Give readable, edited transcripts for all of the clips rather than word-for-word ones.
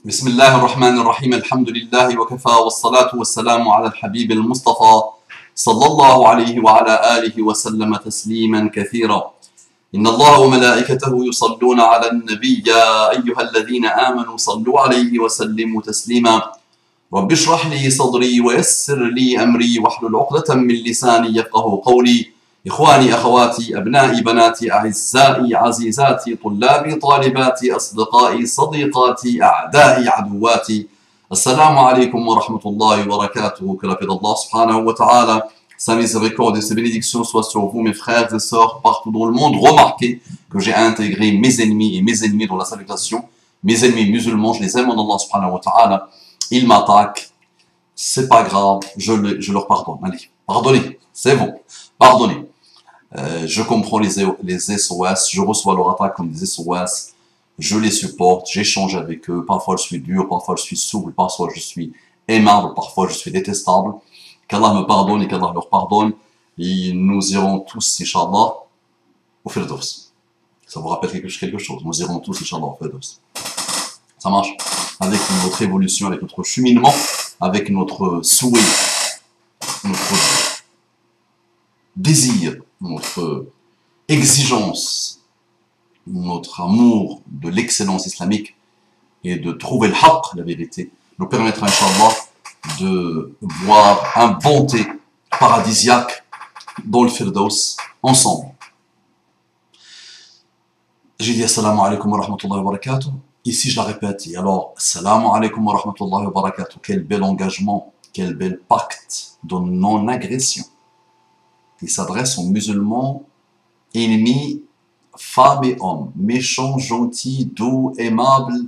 بسم الله الرحمن الرحيم الحمد لله وكفى والصلاة والسلام على الحبيب المصطفى صلى الله عليه وعلى آله وسلم تسليما كثيرا. إن الله وملائكته يصلون على النبي يا أيها الذين آمنوا صلوا عليه وسلموا تسليما. رب اشرح لي صدري ويسر لي أمري واحلل عقدة من لساني يفقه قولي. إخواني أخواتي أبنائي بناتي أعزائي عزيزاتي طلابي طالباتي أصدقائي صديقاتي أعدائي عدواتي السلام عليكم ورحمة الله وبركاته. Que la paix d'Allah subhanahu wa ta'ala, sa miséricorde et ses bénédictions soient sur vous mes frères et sœurs partout dans le monde. Remarquez que j'ai intégré mes ennemis et mes ennemis dans la salutation. Mes ennemis musulmans, je les aime en Allah subhanahu wa ta'ala. Ils m'attaquent, c'est pas grave, je leur pardonne. Allez, pardonnez, c'est bon, pardonnez. Je comprends les SOS, je reçois leur attaque comme des SOS, je les supporte, j'échange avec eux, parfois je suis dur, parfois je suis souple, parfois je suis aimable, parfois je suis détestable. Qu'Allah me pardonne et qu'Allah leur pardonne, et nous irons tous, Inch'Allah, au Firdaus. Ça vous rappelle quelque chose, nous irons tous, Inch'Allah, au Firdaus. Ça marche? Avec notre évolution, avec notre cheminement, avec notre souhait, notre désir, notre exigence, notre amour de l'excellence islamique et de trouver le haqq, la vérité, nous permettra, Inch'Allah, de voir un bonté paradisiaque dans le Firdaus ensemble. J'ai dit assalamu alaikum wa rahmatullahi wa barakatuh. Ici, je la répète. Alors, assalamu alaikum wa rahmatullahi wa barakatuh. Quel bel engagement, quel bel pacte de non-agression. Il s'adresse aux musulmans, ennemis, femmes et hommes, méchants, gentils, doux, aimables,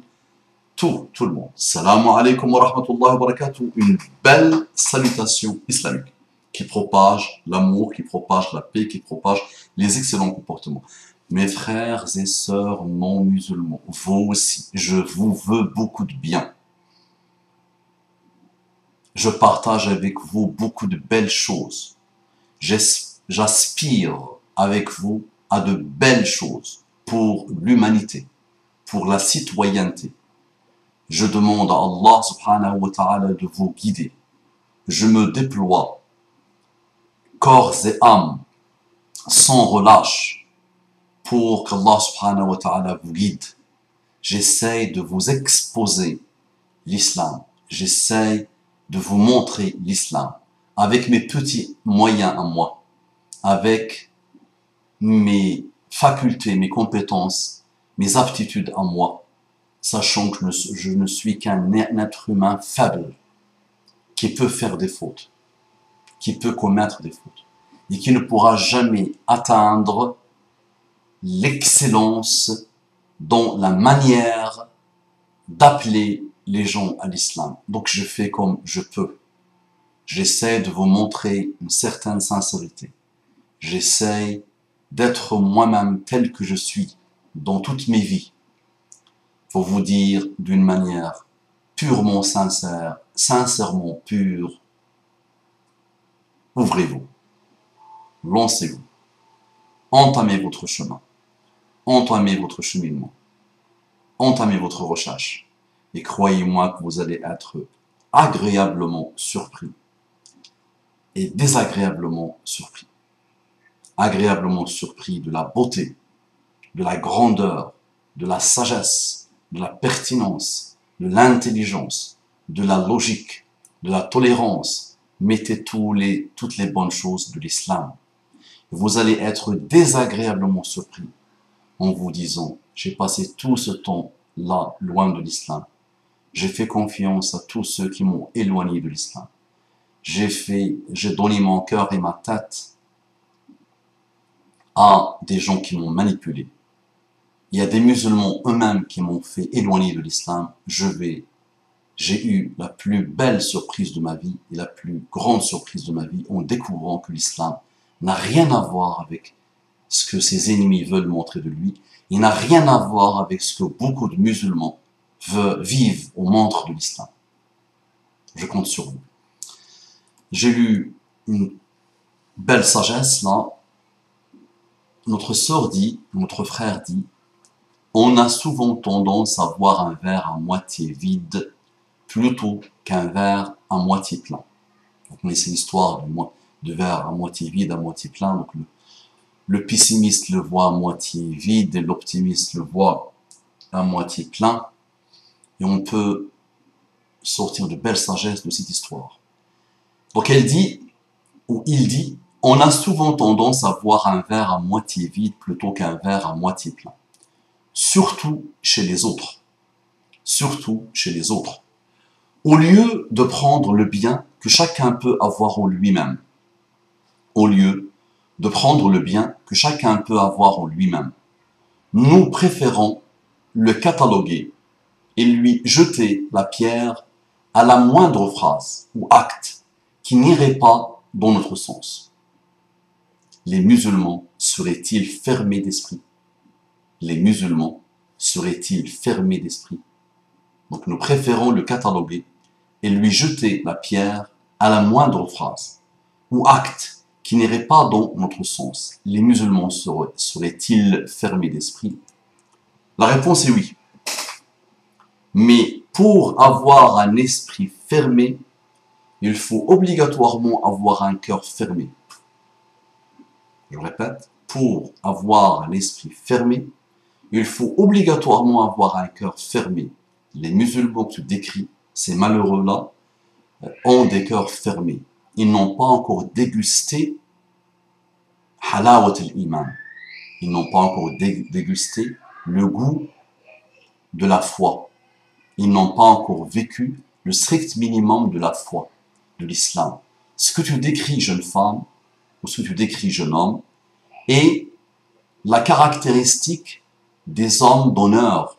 tout le monde. Assalamu alaikum wa rahmatullahi wa barakatuh. Une belle salutation islamique qui propage l'amour, qui propage la paix, qui propage les excellents comportements. Mes frères et sœurs non musulmans, vous aussi, je vous veux beaucoup de bien. Je partage avec vous beaucoup de belles choses. J'aspire avec vous à de belles choses pour l'humanité, pour la citoyenneté. Je demande à Allah subhanahu wa ta'ala de vous guider. Je me déploie, corps et âme, sans relâche, pour qu'Allah subhanahu wa ta'ala vous guide. J'essaie de vous exposer l'islam. J'essaie de vous montrer l'islam avec mes petits moyens à moi, avec mes facultés, mes compétences, mes aptitudes à moi, sachant que je ne suis qu'un être humain faible, qui peut faire des fautes, qui peut commettre des fautes, et qui ne pourra jamais atteindre l'excellence dans la manière d'appeler les gens à l'islam. Donc je fais comme je peux. J'essaie de vous montrer une certaine sincérité. J'essaie d'être moi-même tel que je suis dans toutes mes vies, pour vous dire d'une manière purement sincère, sincèrement pure, ouvrez-vous, lancez-vous, entamez votre chemin, entamez votre cheminement, entamez votre recherche, et croyez-moi que vous allez être agréablement surpris et désagréablement surpris. Agréablement surpris de la beauté, de la grandeur, de la sagesse, de la pertinence, de l'intelligence, de la logique, de la tolérance. Mettez toutes les bonnes choses de l'islam. Vous allez être désagréablement surpris en vous disant, j'ai passé tout ce temps-là loin de l'islam. J'ai fait confiance à tous ceux qui m'ont éloigné de l'islam. J'ai donné mon cœur et ma tête à des gens qui m'ont manipulé. Il y a des musulmans eux-mêmes qui m'ont fait éloigner de l'islam. J'ai eu la plus belle surprise de ma vie et la plus grande surprise de ma vie en découvrant que l'islam n'a rien à voir avec ce que ses ennemis veulent montrer de lui. Il n'a rien à voir avec ce que beaucoup de musulmans vivent au montre de l'islam. Je compte sur vous. J'ai lu une belle sagesse là. Notre sœur dit, notre frère dit, on a souvent tendance à voir un verre à moitié vide plutôt qu'un verre à moitié plein. Vous connaissez l'histoire de verre à moitié vide, à moitié plein. Donc le pessimiste le voit à moitié vide et l'optimiste le voit à moitié plein. Et on peut sortir de belles sagesses de cette histoire. Donc elle dit, ou il dit, on a souvent tendance à voir un verre à moitié vide plutôt qu'un verre à moitié plein. Surtout chez les autres. Surtout chez les autres. Au lieu de prendre le bien que chacun peut avoir en lui-même. Au lieu de prendre le bien que chacun peut avoir en lui-même. Nous préférons le cataloguer et lui jeter la pierre à la moindre phrase ou acte qui n'irait pas dans notre sens. Les musulmans seraient-ils fermés d'esprit? Les musulmans seraient-ils fermés d'esprit? Donc nous préférons le cataloguer et lui jeter la pierre à la moindre phrase ou acte qui n'irait pas dans notre sens. Les musulmans seraient-ils fermés d'esprit? La réponse est oui. Mais pour avoir un esprit fermé, il faut obligatoirement avoir un cœur fermé. Je répète, pour avoir un esprit fermé, il faut obligatoirement avoir un cœur fermé. Les musulmans que tu décris, ces malheureux-là, ont des cœurs fermés. Ils n'ont pas encore dégusté halawat al-iman. Ils n'ont pas encore dégusté le goût de la foi. Ils n'ont pas encore vécu le strict minimum de la foi, de l'islam. Ce que tu décris, jeune femme, ou ce que tu décris, jeune homme, est la caractéristique des hommes d'honneur,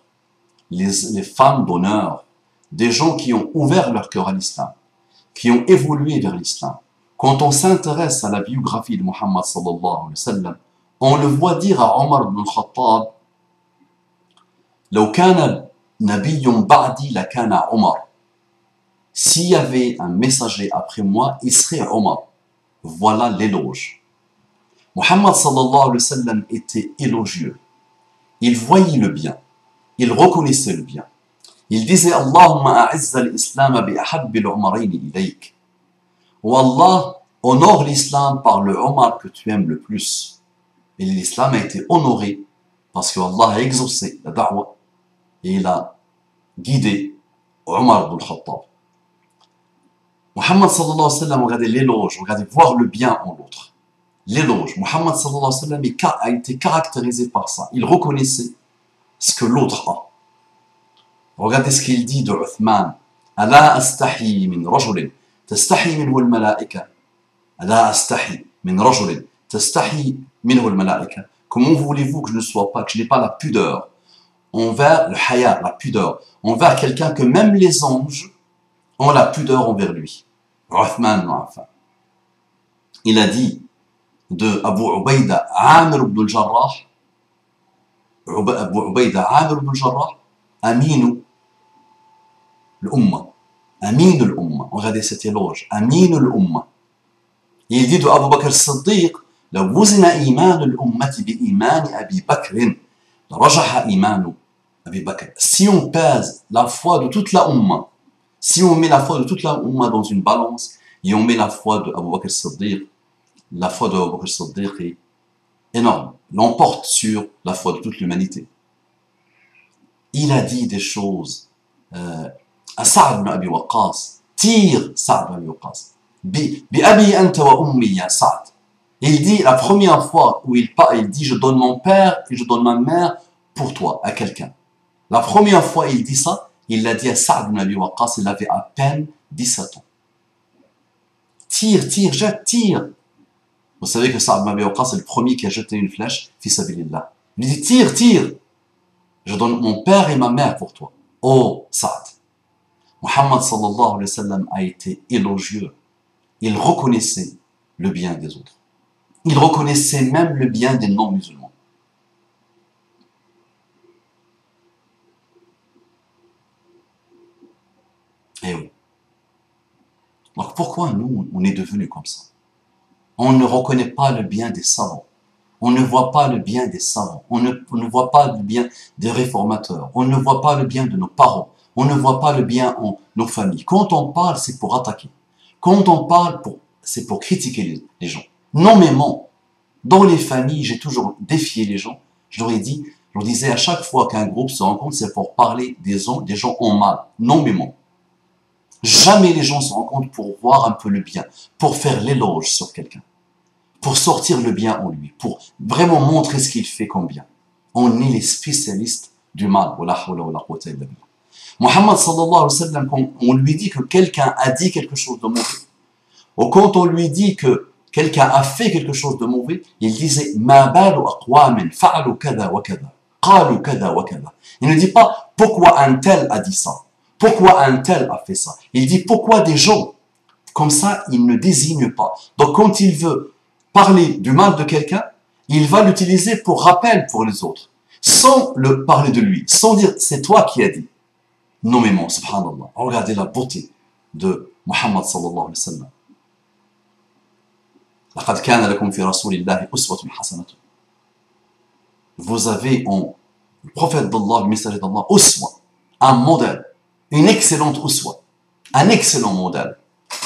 les femmes d'honneur, des gens qui ont ouvert leur cœur à l'islam, qui ont évolué vers l'islam. Quand on s'intéresse à la biographie de Muhammad sallallahu alayhi wa sallam, on le voit dire à Omar ibn al-Khattab, لو كان نبي بعدي لكان عمر. S'il y avait un messager après moi, il serait Omar. Voilà l'éloge. Muhammad sallallahu alayhi wa sallam était élogieux. Il voyait le bien. Il reconnaissait le bien. Il disait Allahumma a'izza l'islam bi ahabbi al-umarayni ilayk. Oh Allah, honore l'islam par le Omar que tu aimes le plus. Et l'islam a été honoré parce que Allah a exaucé la da'wa et il a guidé Omar ibn al-Khattab. Muhammad sallallahu alayhi wa sallam, regardez l'éloge, regardez voir le bien en l'autre. L'éloge. Muhammad sallallahu alayhi wa sallam a été caractérisé par ça. Il reconnaissait ce que l'autre a. Regardez ce qu'il dit de Uthman. Ala astahi min rajulin tastahi minhu al-malaika. Ala astahi min rajulin tastahi minhu al-malaika. Comment voulez-vous que je ne sois pas, que je n'ai pas la pudeur envers le haya, la pudeur, envers quelqu'un que même les anges ont la pudeur envers lui. Uthman ibn Affan. Il a dit de Abu Ubaïda Amir ibn al-Jarrah, Abu Ubaïda Amir ibn al-Jarrah, Aminu l'Umma. Aminu l'Umma. Regardez cet éloge. Aminu l'Umma. Il dit de Abu Bakr al-Siddiq, لو وزن إيمان الأمة بإيمان أبي بكر لرجح إيمان أبي بكر. Si on pèse la foi de toute la Umma, si on met la foi de toute la Umma dans une balance et on met la foi de Abu Bakr al-Siddiq, la foi de Abu Bakr al-Siddiq est énorme, l'emporte sur la foi de toute l'humanité. Il a dit des choses à Sa'd ibn Abi Waqqas, tire Sa'd ibn Abi Waqqas, bi abi anta wa ummi ya Sa'd. Il dit, la première fois où il dit, je donne mon père et je donne ma mère pour toi, à quelqu'un. La première fois il dit ça, il l'a dit à Sa'd ibn Abi Waqqas, il avait à peine 17 ans. Tire, tire, jette, tire. Vous savez que Sa'd ibn Abi Waqqas est le premier qui a jeté une flèche, fi sabilillah. Il dit, tire, tire. Je donne mon père et ma mère pour toi. Oh, Sa'd. Muhammad sallallahu alayhi wa sallam a été élogieux. Il reconnaissait le bien des autres. Il reconnaissait même le bien des non-musulmans. Eh oui. Donc pourquoi nous, on est devenus comme ça? On ne reconnaît pas le bien des savants. On ne voit pas le bien des savants. On ne voit pas le bien des réformateurs. On ne voit pas le bien de nos parents. On ne voit pas le bien en nos familles. Quand on parle, c'est pour attaquer. Quand on parle, c'est pour critiquer les gens. Nommément, dans les familles, j'ai toujours défié les gens. Je leur disais à chaque fois qu'un groupe se rencontre, c'est pour parler des gens en mal. Nommément. Jamais les gens se rencontrent pour voir un peu le bien, pour faire l'éloge sur quelqu'un, pour sortir le bien en lui, pour vraiment montrer ce qu'il fait comme bien. On est les spécialistes du mal. Muhammad sallallahu alayhi wa sallam, quand on lui dit que quelqu'un a dit quelque chose de mauvais, ou quand on lui dit que quelqu'un a fait quelque chose de mauvais, il disait ma balu aqwamin fa'alu kada wa kada, qalu kada wa kada. Il ne dit pas pourquoi un tel a dit ça, pourquoi un tel a fait ça. Il dit pourquoi des gens. Comme ça, il ne désigne pas. Donc quand il veut parler du mal de quelqu'un, il va l'utiliser pour rappel pour les autres, sans le parler de lui, sans dire c'est toi qui as dit. Nommément, subhanallah. Regardez la beauté de Muhammad sallallahu alayhi wa sallam. لقد كان لكم في رسول الله أسوة حسنة. Vous avez en le prophète d'Allah, le messager d'Allah, uswa, un modèle, une excellente uswa, un excellent modèle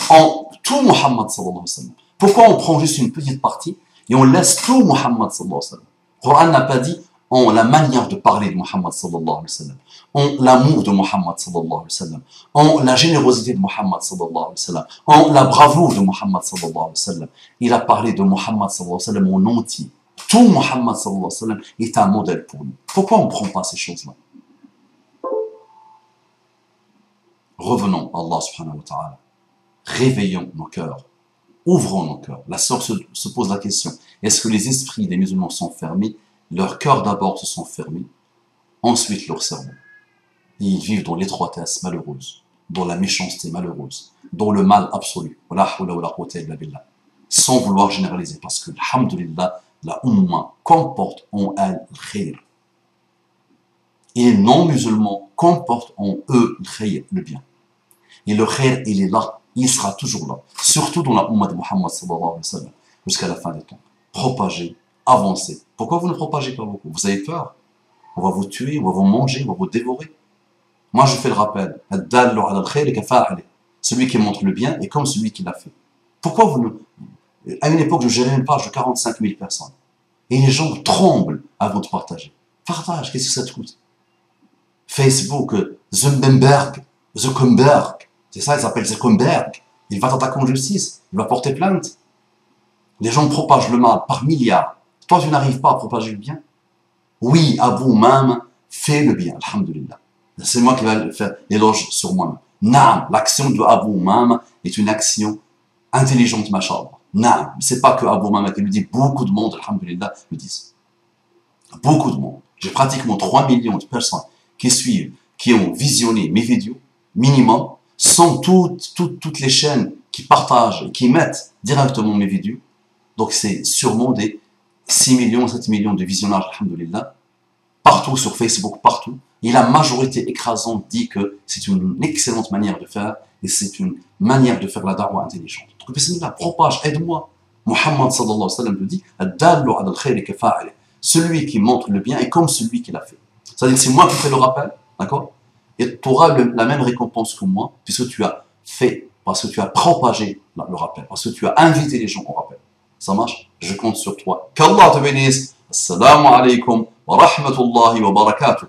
en tout Muhammad sallallahu alayhi wa sallam. Pourquoi on prend juste une petite partie et on laisse tout Muhammad sallallahu alayhi wa sallam? Le Coran n'a pas dit en la manière de parler de Muhammad sallallahu alayhi wa sallam, en l'amour de Muhammad sallallahu alayhi wa sallam, en la générosité de Muhammad sallallahu alayhi wa sallam, en la bravoure de Muhammad sallallahu alayhi wa sallam. Il a parlé de Muhammad sallallahu alayhi wa sallam en entier. Tout Muhammad sallallahu alayhi wa sallam est un modèle pour nous. Pourquoi on ne prend pas ces choses-là? Revenons à Allah subhanahu wa ta'ala. Réveillons nos cœurs. Ouvrons nos cœurs. La sœur se pose la question, est-ce que les esprits des musulmans sont fermés? Leurs cœurs d'abord se sont fermés, ensuite leur cerveau. Et ils vivent dans l'étroitesse malheureuse, dans la méchanceté malheureuse, dans le mal absolu. Sans vouloir généraliser, parce que, alhamdulillah, la Ummah comporte en elle le khayr. Et les non-musulmans comportent en eux le khayr, le bien. Et le khayr, il est là, il sera toujours là. Surtout dans la Ummah de Muhammad sallallahu alayhi wa sallam, jusqu'à la fin des temps. Propager, avancer. Pourquoi vous ne propagez pas beaucoup? Vous avez peur? On va vous tuer, on va vous manger, on va vous dévorer. Moi, je fais le rappel. Celui qui montre le bien est comme celui qui l'a fait. Pourquoi vous ne... À une époque, je gérais une page de 45 000 personnes. Et les gens tremblent avant de partager. Partage, qu'est-ce que ça te coûte? Facebook, Zuckerberg, c'est ça, il s'appelle Zuckerberg. Il va t'attaquer en justice, il va porter plainte. Les gens propagent le mal par milliards. Toi, tu n'arrives pas à propager le bien? Oui, Abu Mam fait le bien, alhamdulillah. C'est moi qui vais faire l'éloge sur moi-même. Naam, l'action de Abu Mam est une action intelligente, mashallah. Naam, c'est pas que Abu Mam qui le dit, beaucoup de monde, alhamdulillah, le disent. Beaucoup de monde. J'ai pratiquement 3 millions de personnes qui suivent, qui ont visionné mes vidéos, minimum, sans toutes les chaînes qui partagent et qui mettent directement mes vidéos. Donc c'est sûrement des 6 millions, 7 millions de visionnages, alhamdulillah, partout sur Facebook, partout. Et la majorité écrasante dit que c'est une excellente manière de faire et c'est une manière de faire la da'wah intelligente. Donc, bismillah, propage, aide-moi. Muhammad sallallahu alayhi wa sallam le dit, Ad-dallu ala al-khayri kafa'ili. Celui qui montre le bien est comme celui qui l'a fait. C'est-à-dire que c'est moi qui fais le rappel, d'accord? Et tu auras la même récompense que moi, puisque tu as fait, parce que tu as propagé le rappel, parce que tu as invité les gens au rappel. Ça marche? Je compte sur toi. Qu'Allah te bénisse. Assalamu alaikum wa rahmatullahi wa barakatuh.